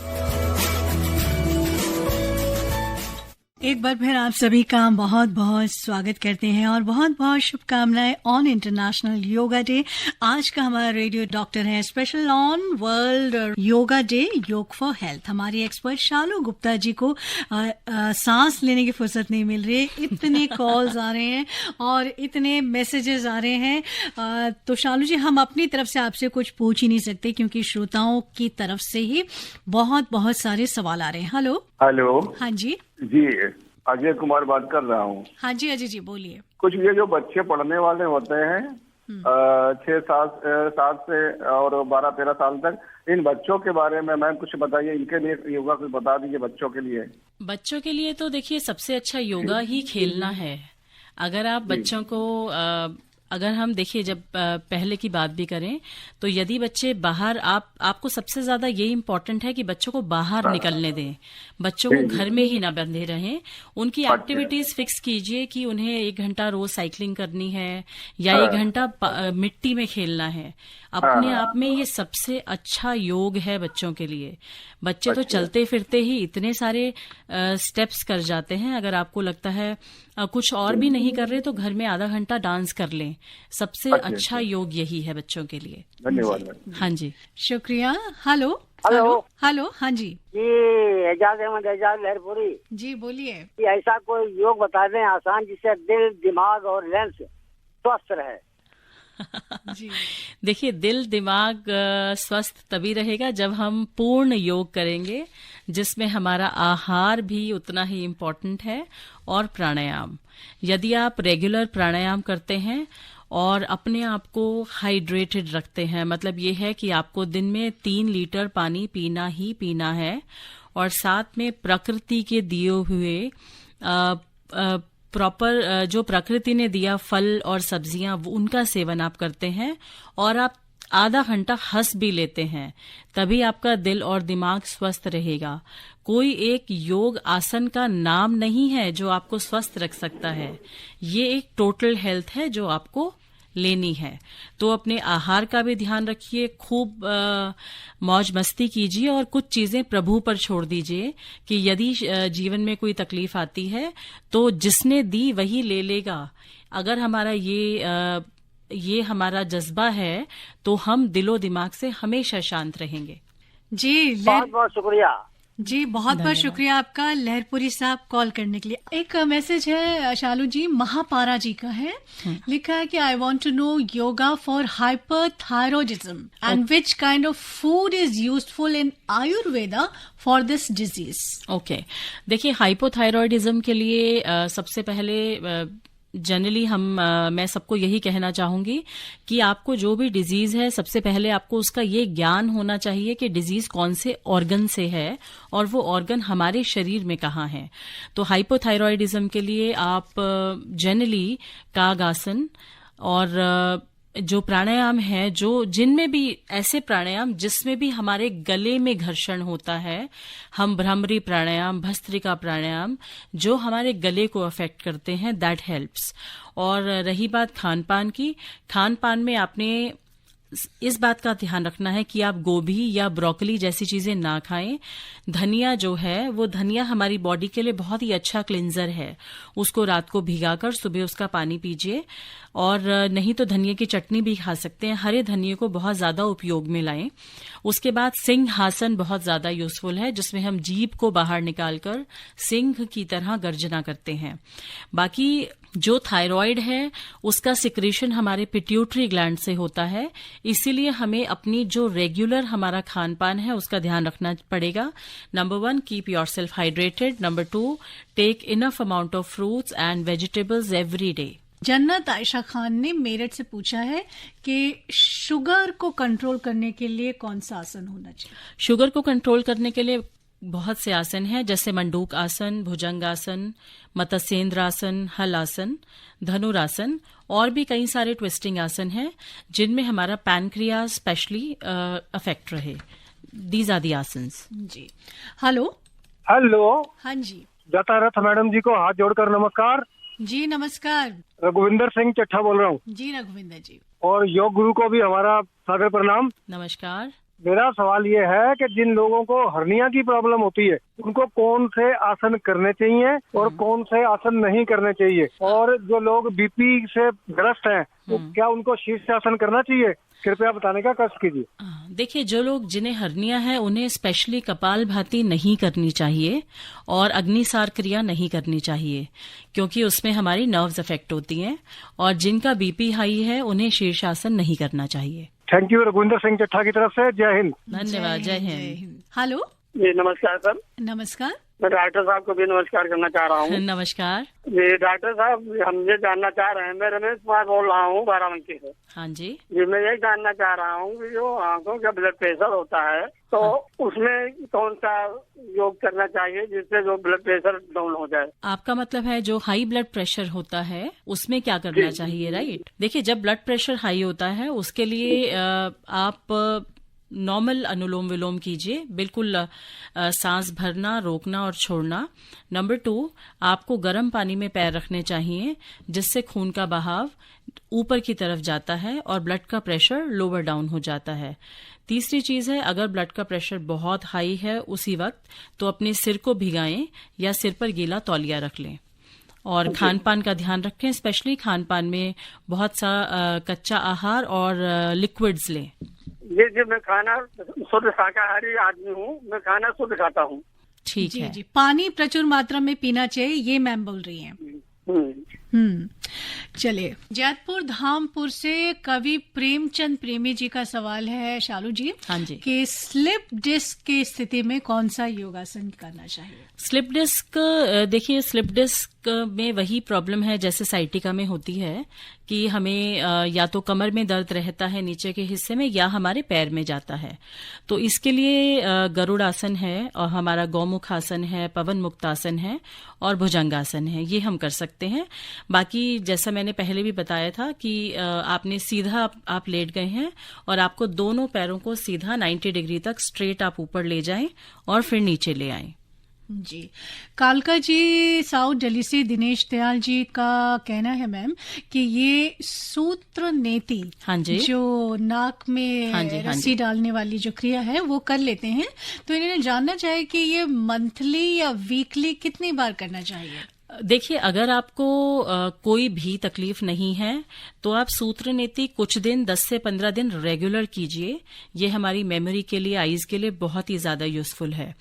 [SPEAKER 2] एक बार फिर आप सभी का बहुत बहुत स्वागत करते हैं और बहुत बहुत शुभकामनाएं ऑन इंटरनेशनल योगा डे। आज का हमारा रेडियो डॉक्टर है special on world yoga day, योग फॉर हेल्थ। हमारी एक्सपर्ट शालू गुप्ता जी को सांस लेने की फुर्सत नहीं मिल रही, इतने कॉल्स आ रहे हैं और इतने मैसेजेस आ रहे हैं। तो शालू जी, हम अपनी तरफ से आपसे कुछ पूछ ही नहीं सकते क्योंकि श्रोताओं की तरफ से ही बहुत बहुत सारे सवाल आ रहे हैं।
[SPEAKER 8] हेलो।
[SPEAKER 2] हाँ जी
[SPEAKER 8] अजय कुमार बात कर रहा हूँ।
[SPEAKER 2] हाँ जी अजय जी बोलिए।
[SPEAKER 8] कुछ ये जो बच्चे पढ़ने वाले होते हैं 6-7 से और 12-13 साल तक, इन बच्चों के बारे में मैम कुछ बताइए, इनके लिए योगा कुछ बता दीजिए बच्चों के लिए।
[SPEAKER 3] बच्चों के लिए तो देखिए सबसे अच्छा योगा ही खेलना है। अगर आप बच्चों को अगर हम देखिए जब पहले की बात भी करें तो यदि बच्चे बाहर आपको सबसे ज्यादा ये इम्पोर्टेंट है कि बच्चों को बाहर निकलने दें, बच्चों को घर में ही ना बंधे रहें। उनकी एक्टिविटीज फिक्स कीजिए कि उन्हें 1 घंटा रोज साइकिलिंग करनी है या 1 घंटा मिट्टी में खेलना है। अपने आप में ये सबसे अच्छा योग है बच्चों के लिए। बच्चे तो चलते फिरते ही इतने सारे स्टेप्स कर जाते हैं। अगर आपको लगता है कुछ और भी नहीं कर रहे तो घर में आधा घंटा डांस कर लें। सबसे अच्छा योग यही है बच्चों के लिए।
[SPEAKER 8] धन्यवाद।
[SPEAKER 3] हाँ जी,
[SPEAKER 2] शुक्रिया। हेलो। हाँ जी
[SPEAKER 9] एजाज अहमद लहरपुरी
[SPEAKER 2] जी बोलिए।
[SPEAKER 9] ऐसा कोई योग बता दें आसान जिससे दिल, दिमाग और लेंस स्वस्थ रहे।
[SPEAKER 2] जी
[SPEAKER 3] देखिए, दिल दिमाग स्वस्थ तभी रहेगा जब हम पूर्ण योग करेंगे, जिसमें हमारा आहार भी उतना ही इम्पोर्टेंट है और प्राणायाम। यदि आप रेगुलर प्राणायाम करते हैं और अपने आप को हाइड्रेटेड रखते हैं, मतलब ये है कि आपको दिन में 3 लीटर पानी पीना ही पीना है और साथ में प्रकृति के दिए हुए प्रॉपर जो प्रकृति ने दिया फल और सब्जियां उनका सेवन आप करते हैं और आप आधा घंटा हंस भी लेते हैं, तभी आपका दिल और दिमाग स्वस्थ रहेगा। कोई एक योग आसन का नाम नहीं है जो आपको स्वस्थ रख सकता है। ये एक टोटल हेल्थ है जो आपको लेनी है। तो अपने आहार का भी ध्यान रखिए, खूब मौज मस्ती कीजिए और कुछ चीजें प्रभु पर छोड़ दीजिए कि यदि जीवन में कोई तकलीफ आती है तो जिसने दी वही ले लेगा। अगर हमारा ये हमारा जज्बा है तो हम दिलो दिमाग से हमेशा शांत रहेंगे।
[SPEAKER 2] जी
[SPEAKER 9] बहुत बहुत शुक्रिया
[SPEAKER 2] जी, बहुत बहुत शुक्रिया आपका लहरपुरी साहब कॉल करने के लिए। एक मैसेज है शालू जी, महापारा जी का है, लिखा है कि I want to know yoga for hyperthyroidism and which kind of food is useful in Ayurveda for this disease.
[SPEAKER 3] Okay, देखिए हाइपोथायरॉयडिज्म के लिए सबसे पहले जनरली मैं सबको यही कहना चाहूंगी कि आपको जो भी डिजीज है सबसे पहले आपको उसका ये ज्ञान होना चाहिए कि डिजीज कौन से ऑर्गन से है और वो ऑर्गन हमारे शरीर में कहाँ है। तो हाइपोथायरॉयडिज्म के लिए आप जनरली कागासन और जो प्राणायाम है, जिनमें भी ऐसे प्राणायाम जिसमें भी हमारे गले में घर्षण होता है, हम भ्रामरी प्राणायाम, भस्त्रिका प्राणायाम जो हमारे गले को अफेक्ट करते हैं, दैट हेल्प्स। और रही बात खान पान की, खान पान में आपने इस बात का ध्यान रखना है कि आप गोभी या ब्रोकली जैसी चीजें ना खाएं। धनिया जो है वो धनिया हमारी बॉडी के लिए बहुत ही अच्छा क्लिंजर है, उसको रात को भिगाकर सुबह उसका पानी पीजिए। और नहीं तो धनिया की चटनी भी खा सकते हैं। हरे धनिये को बहुत ज्यादा उपयोग में लाएं। उसके बाद सिंहासन बहुत ज्यादा यूजफुल है, जिसमें हम जीभ को बाहर निकालकर सिंह की तरह गर्जना करते हैं। बाकी जो थायराइड है उसका सिक्रेशन हमारे पिट्यूटरी ग्लैंड से होता है, इसीलिए हमें अपनी जो रेगुलर हमारा खान पान है उसका ध्यान रखना पड़ेगा। Number 1, keep yourself hydrated. Number 2, take enough amount of fruits and vegetables every day.
[SPEAKER 2] Jannat Ayesha Khan ने मेरठ से पूछा है कि शुगर को कंट्रोल करने के लिए कौन सा आसन होना चाहिए?
[SPEAKER 3] शुगर को कंट्रोल करने के लिए बहुत से आसन हैं, जैसे मंडूक आसन, भुजंग आसन, मत्स्येंद्र आसन, हल आसन, धनुरासन और भी कई सारे ट्विस्टिंग आसन हैं जिनमें हमारा पैनक्रियाज स्पेशली अफेक्ट रहे। These are the asanas.
[SPEAKER 2] जी हेलो।
[SPEAKER 6] हाँ जी, जतारथ मैडम जी को हाथ जोड़कर नमस्कार।
[SPEAKER 2] जी नमस्कार।
[SPEAKER 6] रघुविंदर सिंह चट्ठा बोल रहा हूँ।
[SPEAKER 2] जी रघुविंदर जी।
[SPEAKER 6] और योग गुरु को भी हमारा सादर प्रणाम।
[SPEAKER 3] नमस्कार।
[SPEAKER 6] मेरा सवाल ये है कि जिन लोगों को हर्निया की प्रॉब्लम होती है उनको कौन से आसन करने चाहिए और कौन से आसन नहीं करने चाहिए, और जो लोग बीपी से ग्रस्त हैं तो क्या उनको शीर्षासन करना चाहिए? कृपया बताने का कष्ट कीजिए।
[SPEAKER 3] देखिए, जो लोग जिन्हें हर्निया है उन्हें स्पेशली कपालभाति नहीं करनी चाहिए और अग्निसार क्रिया नहीं करनी चाहिए, क्योंकि उसमें हमारी नर्व्स अफेक्ट होती हैं। और जिनका बीपी हाई है उन्हें शीर्षासन नहीं करना चाहिए।
[SPEAKER 6] Thank you. रघुविंदर सिंह चट्ठा की तरफ से जय हिंद।
[SPEAKER 3] धन्यवाद। जय हिंद।
[SPEAKER 2] हेलो
[SPEAKER 10] जी नमस्कार सर।
[SPEAKER 2] नमस्कार।
[SPEAKER 10] मैं डॉक्टर साहब को भी नमस्कार करना चाह रहा हूँ।
[SPEAKER 3] नमस्कार
[SPEAKER 10] जी डॉक्टर साहब, हम ये जानना चाह रहे हैं, मैं रमेश कुमार बोल रहा हूँ बाराबंकी से।
[SPEAKER 3] हाँ जी।
[SPEAKER 10] जी मैं ये जानना चाह रहा हूँ कि जो आंखों का ब्लड प्रेशर होता है तो उसमें कौन सा योग करना चाहिए जिससे जो ब्लड प्रेशर डाउन हो जाए?
[SPEAKER 3] आपका मतलब है जो हाई ब्लड प्रेशर होता है उसमें क्या करना चाहिए, राइट? देखिए, जब ब्लड प्रेशर हाई होता है उसके लिए आप नॉर्मल अनुलोम विलोम कीजिए, बिल्कुल सांस भरना, रोकना और छोड़ना। नंबर 2, आपको गर्म पानी में पैर रखने चाहिए जिससे खून का बहाव ऊपर की तरफ जाता है और ब्लड का प्रेशर लोअर डाउन हो जाता है। तीसरी चीज है, अगर ब्लड का प्रेशर बहुत हाई है उसी वक्त तो अपने सिर को भिगाएं या सिर पर गीला तौलिया रख लें। और खान पान का ध्यान रखें, स्पेशली खान पान में बहुत सा कच्चा आहार और लिक्विड्स लें।
[SPEAKER 10] जी मैं खाना शुद्ध शाकाहारी आदमी हूँ, मैं खाना शुद्ध खाता हूँ।
[SPEAKER 3] ठीक है
[SPEAKER 2] जी। पानी प्रचुर मात्रा में पीना चाहिए, ये मैम बोल रही हैं। चलिए, जैतपुर धामपुर से कवि प्रेमचंद प्रेमी जी का सवाल है शालू जी।
[SPEAKER 3] हाँ जी।
[SPEAKER 2] कि स्लिप डिस्क की स्थिति में कौन सा योगासन करना चाहिए?
[SPEAKER 3] स्लिप डिस्क, देखिए स्लिप डिस्क में वही प्रॉब्लम है जैसे साइटिका में होती है कि हमें या तो कमर में दर्द रहता है नीचे के हिस्से में या हमारे पैर में जाता है। तो इसके लिए गरुड़ आसन है और हमारा गौमुख आसन है, पवन मुक्तासन है और भुजंगासन है, ये हम कर सकते हैं। बाकी जैसा मैंने पहले भी बताया था कि आपने सीधा आप लेट गए हैं और आपको दोनों पैरों को सीधा 90 डिग्री तक स्ट्रेट आप ऊपर ले जाएं और फिर नीचे ले आएं।
[SPEAKER 2] जी। कालका जी साउथ दिल्ली से दिनेश दयाल जी का कहना है मैम कि ये सूत्र नेति,
[SPEAKER 3] हाँ जी,
[SPEAKER 2] जो नाक में रस्सी डालने वाली जो क्रिया है वो कर लेते हैं, तो इन्होंने जानना चाहे कि ये मंथली या वीकली कितनी बार करना चाहिए?
[SPEAKER 3] देखिए, अगर आपको कोई भी तकलीफ नहीं है तो आप सूत्र नेति कुछ दिन 10 से 15 दिन रेगुलर कीजिए। ये हमारी मेमोरी के लिए, आईज के लिए बहुत ही ज्यादा यूजफुल है।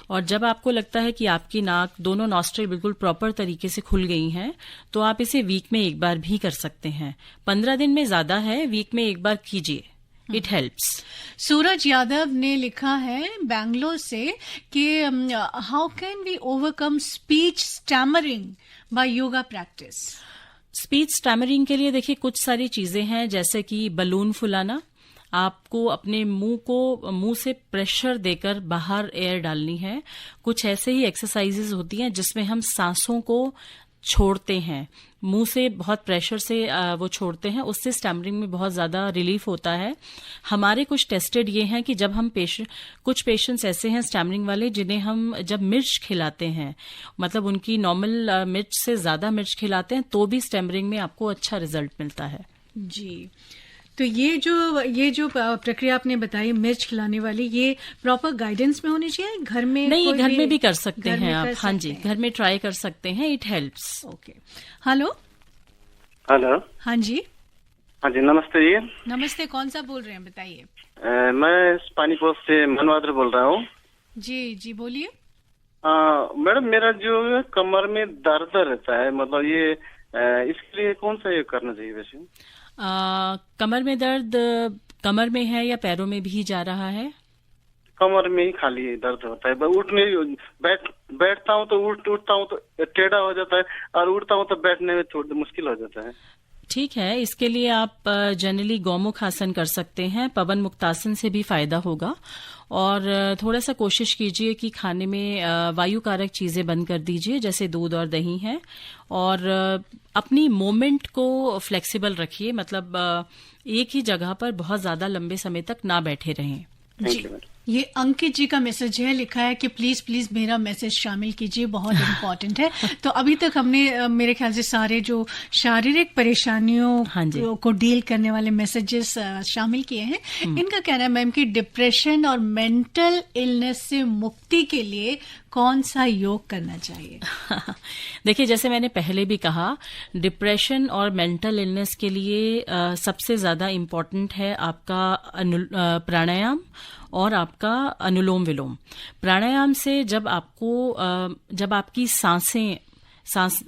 [SPEAKER 3] और जब आपको लगता है कि आपकी नाक, दोनों नॉस्ट्रिल बिल्कुल प्रॉपर तरीके से खुल गई हैं तो आप इसे वीक में एक बार भी कर सकते हैं। 15 दिन में ज्यादा है, वीक में एक बार कीजिए, इट हेल्प्स।
[SPEAKER 2] सूरज यादव ने लिखा है बैंगलोर से कि how can we overcome speech stammering by yoga practice?
[SPEAKER 3] Speech stammering के लिए देखिए कुछ सारी चीजें हैं, जैसे कि बलून फुलाना, आपको अपने मुंह से प्रेशर देकर बाहर एयर डालनी है। कुछ ऐसे ही एक्सरसाइजेज होती हैं जिसमें हम सांसों को छोड़ते हैं, मुंह से बहुत प्रेशर से वो छोड़ते हैं, उससे स्टैमरिंग में बहुत ज्यादा रिलीफ होता है। हमारे कुछ टेस्टेड ये हैं कि जब हम कुछ पेशेंट्स ऐसे हैं स्टैमरिंग वाले जिन्हें हम जब मिर्च खिलाते हैं, मतलब उनकी नॉर्मल मिर्च से ज्यादा मिर्च खिलाते हैं, तो भी स्टैमरिंग में आपको अच्छा रिजल्ट मिलता है।
[SPEAKER 2] जी। तो ये जो प्रक्रिया आपने बताई मिर्च खिलाने वाली, ये प्रॉपर गाइडेंस में होनी चाहिए, घर में
[SPEAKER 3] नहीं, घर में भी कर सकते हैं आप। हाँ जी, घर में ट्राई कर सकते हैं, it helps.
[SPEAKER 2] Okay. Hello.
[SPEAKER 11] Hello.
[SPEAKER 2] हाँ जी।
[SPEAKER 11] हाँ जी, नमस्ते जी।
[SPEAKER 2] नमस्ते, कौन सा बोल रहे हैं बताइए?
[SPEAKER 11] मैं पानीपत से मनवादर बोल रहा हूँ।
[SPEAKER 2] जी बोलिए।
[SPEAKER 11] मैडम, मेरा जो कमर में दर्द रहता है, मतलब ये इसके लिए कौन सा योग करना चाहिए वैसे?
[SPEAKER 3] कमर में दर्द कमर में है या पैरों में भी जा रहा है?
[SPEAKER 11] कमर में ही खाली दर्द होता है। उठने बैठता हूँ तो उठता हूँ तो टेढ़ा हो जाता है और उठता हूँ तो बैठने में थोड़ा मुश्किल हो जाता है।
[SPEAKER 3] ठीक है, इसके लिए आप जनरली गौमुख आसन कर सकते हैं, पवन मुक्तासन से भी फायदा होगा। और थोड़ा सा कोशिश कीजिए कि खाने में वायु कारक चीजें बंद कर दीजिए, जैसे दूध और दही है। और अपनी मोमेंट को फ्लेक्सिबल रखिए, मतलब एक ही जगह पर बहुत ज्यादा लंबे समय तक ना बैठे रहें।
[SPEAKER 2] जी, ये अंकित जी का मैसेज है, लिखा है कि प्लीज प्लीज मेरा मैसेज शामिल कीजिए, बहुत इम्पोर्टेंट है। तो अभी तक हमने मेरे ख्याल से सारे जो शारीरिक परेशानियों को डील करने वाले मैसेजेस शामिल किए हैं। इनका कहना है मैम कि डिप्रेशन और मेंटल इलनेस से मुक्ति के लिए कौन सा योग करना चाहिए?
[SPEAKER 3] देखिए, जैसे मैंने पहले भी कहा, डिप्रेशन और मेंटल इलनेस के लिए सबसे ज्यादा इम्पोर्टेंट है आपका प्राणायाम और आपका अनुलोम विलोम। प्राणायाम से जब आपकी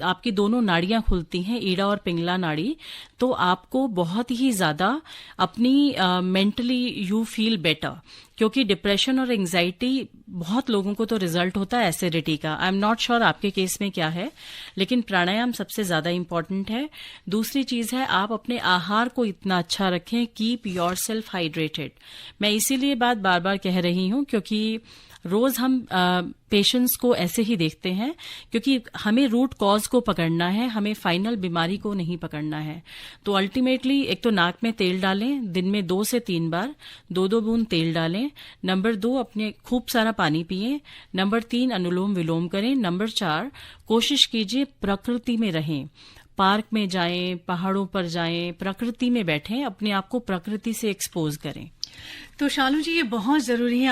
[SPEAKER 3] आपकी दोनों नाड़ियां खुलती हैं, ईड़ा और पिंगला नाड़ी, तो आपको बहुत ही ज्यादा अपनी मेंटली यू फील बेटर, क्योंकि डिप्रेशन और एंजाइटी बहुत लोगों को तो रिजल्ट होता है एसिडिटी का। आई एम नॉट श्योर आपके केस में क्या है, लेकिन प्राणायाम सबसे ज्यादा इम्पोर्टेंट है। दूसरी चीज है, आप अपने आहार को इतना अच्छा रखें, कीप योर सेल्फ हाइड्रेटेड। मैं इसीलिए बात बार बार कह रही हूं क्योंकि रोज हम पेशेंट्स को ऐसे ही देखते हैं, क्योंकि हमें रूट कॉज को पकड़ना है, हमें फाइनल बीमारी को नहीं पकड़ना है। तो अल्टीमेटली एक तो नाक में तेल डालें, दिन में 2 से 3 बार 2-2 बूंद तेल डालें। नंबर 2, अपने खूब सारा पानी पिएं। नंबर 3, अनुलोम विलोम करें। नंबर 4, कोशिश कीजिए प्रकृति में रहें, पार्क में जाएं, पहाड़ों पर जाएं, प्रकृति में बैठें, अपने आप को प्रकृति से एक्सपोज करें।
[SPEAKER 2] तो शालू जी, ये बहुत जरूरी है।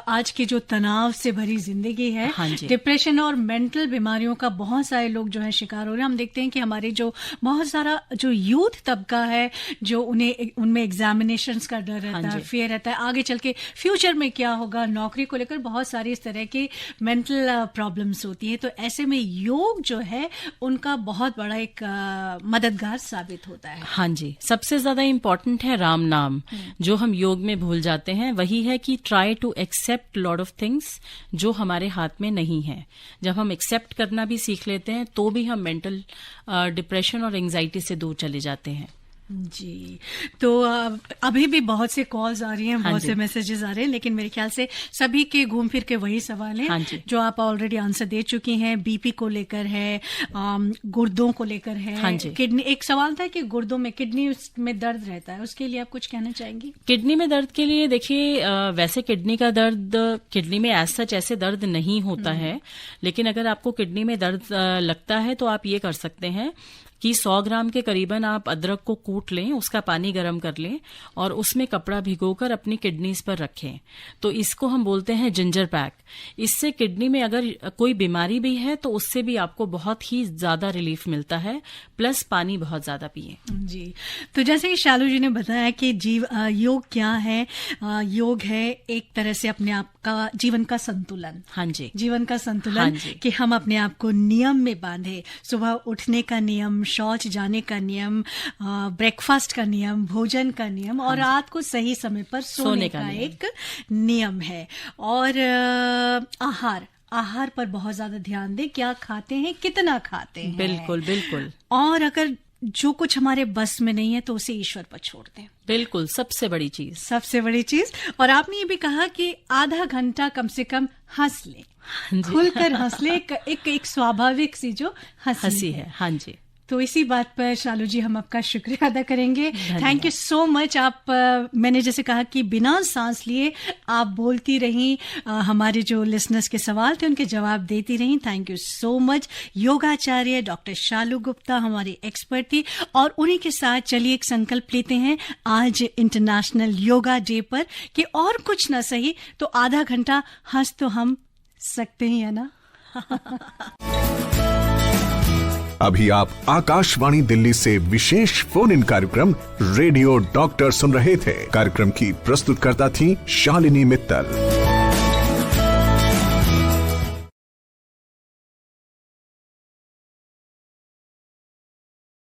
[SPEAKER 2] आज की जो तनाव से भरी जिंदगी है, डिप्रेशन और मेंटल बीमारियों का बहुत सारे लोग जो है शिकार हो रहे हैं। हम देखते हैं कि हमारे जो बहुत सारा जो यूथ तबका है, जो उनमें एग्जामिनेशंस का डर रहता है, फियर रहता है, आगे चल के फ्यूचर में क्या होगा, नौकरी को लेकर बहुत सारी इस तरह की मेंटल प्रॉब्लम्स होती है। तो ऐसे में योग जो है उनका बहुत बड़ा एक मददगार साबित होता है।
[SPEAKER 3] हाँ जी, सबसे ज्यादा इम्पोर्टेंट है राम नाम, जो हम योग में भूल जाते हैं। वही है कि try to accept lot of things जो हमारे हाथ में नहीं है। जब हम एक्सेप्ट करना भी सीख लेते हैं तो भी हम मेंटल डिप्रेशन और एंजाइटी से दूर चले जाते हैं।
[SPEAKER 2] जी, तो अभी भी बहुत से कॉल्स आ रही हैं, बहुत से मैसेजेस आ रहे हैं, लेकिन मेरे ख्याल से सभी के घूम फिर के वही सवाल हैं जो आप ऑलरेडी आंसर दे चुकी हैं। बीपी को लेकर है, गुर्दों को लेकर है, किडनी। एक सवाल था कि गुर्दों में, किडनी में दर्द रहता है, उसके लिए आप कुछ कहना चाहेंगी?
[SPEAKER 3] किडनी में दर्द के लिए देखिए, वैसे किडनी का दर्द, किडनी में एज सच ऐसे दर्द नहीं होता है, लेकिन अगर आपको किडनी में दर्द लगता है तो आप ये कर सकते हैं कि 100 ग्राम के करीबन आप अदरक को कूट लें, उसका पानी गर्म कर लें और उसमें कपड़ा भिगोकर अपनी किडनीज पर रखें। तो इसको हम बोलते हैं जिंजर पैक। इससे किडनी में अगर कोई बीमारी भी है तो उससे भी आपको बहुत ही ज्यादा रिलीफ मिलता है, प्लस पानी बहुत ज्यादा पिए।
[SPEAKER 2] जी, तो जैसे कि शालू जी ने बताया कि योग क्या है, योग है एक तरह से अपने आप का जीवन का संतुलन।
[SPEAKER 3] हाँ जी,
[SPEAKER 2] जीवन का संतुलन, कि हम अपने आप को नियम में बांधे। सुबह उठने का नियम, शौच जाने का नियम, ब्रेकफास्ट का नियम, भोजन का नियम, और रात को सही समय पर सोने का एक नियम है। और आहार पर बहुत ज्यादा ध्यान दें, क्या खाते हैं, कितना खाते हैं।
[SPEAKER 3] बिल्कुल बिल्कुल।
[SPEAKER 2] और अगर जो कुछ हमारे बस में नहीं है तो उसे ईश्वर पर छोड़ दें।
[SPEAKER 3] बिल्कुल, सबसे बड़ी चीज। और आपने ये भी कहा कि आधा घंटा कम से कम हंस ले, खुलकर हंस ले, एक स्वाभाविक सी जो हंसी है। हाँ जी,
[SPEAKER 2] तो इसी बात पर शालू जी हम आपका शुक्रिया अदा करेंगे। Thank you so much. आप मैंने जैसे कहा कि बिना सांस लिए आप बोलती रहीं, हमारे जो लिसनर्स के सवाल थे उनके जवाब देती रहीं। Thank you so much. योगाचार्य डॉक्टर शालू गुप्ता हमारी एक्सपर्ट थी, और उन्हीं के साथ चलिए एक संकल्प लेते हैं आज इंटरनेशनल योगा डे पर कि और कुछ ना सही तो आधा घंटा हंस तो हम सकते ही है ना।
[SPEAKER 1] अभी आप आकाशवाणी दिल्ली से विशेष फोन इन कार्यक्रम रेडियो डॉक्टर सुन रहे थे। कार्यक्रम की प्रस्तुतकर्ता थी शालिनी मित्तल।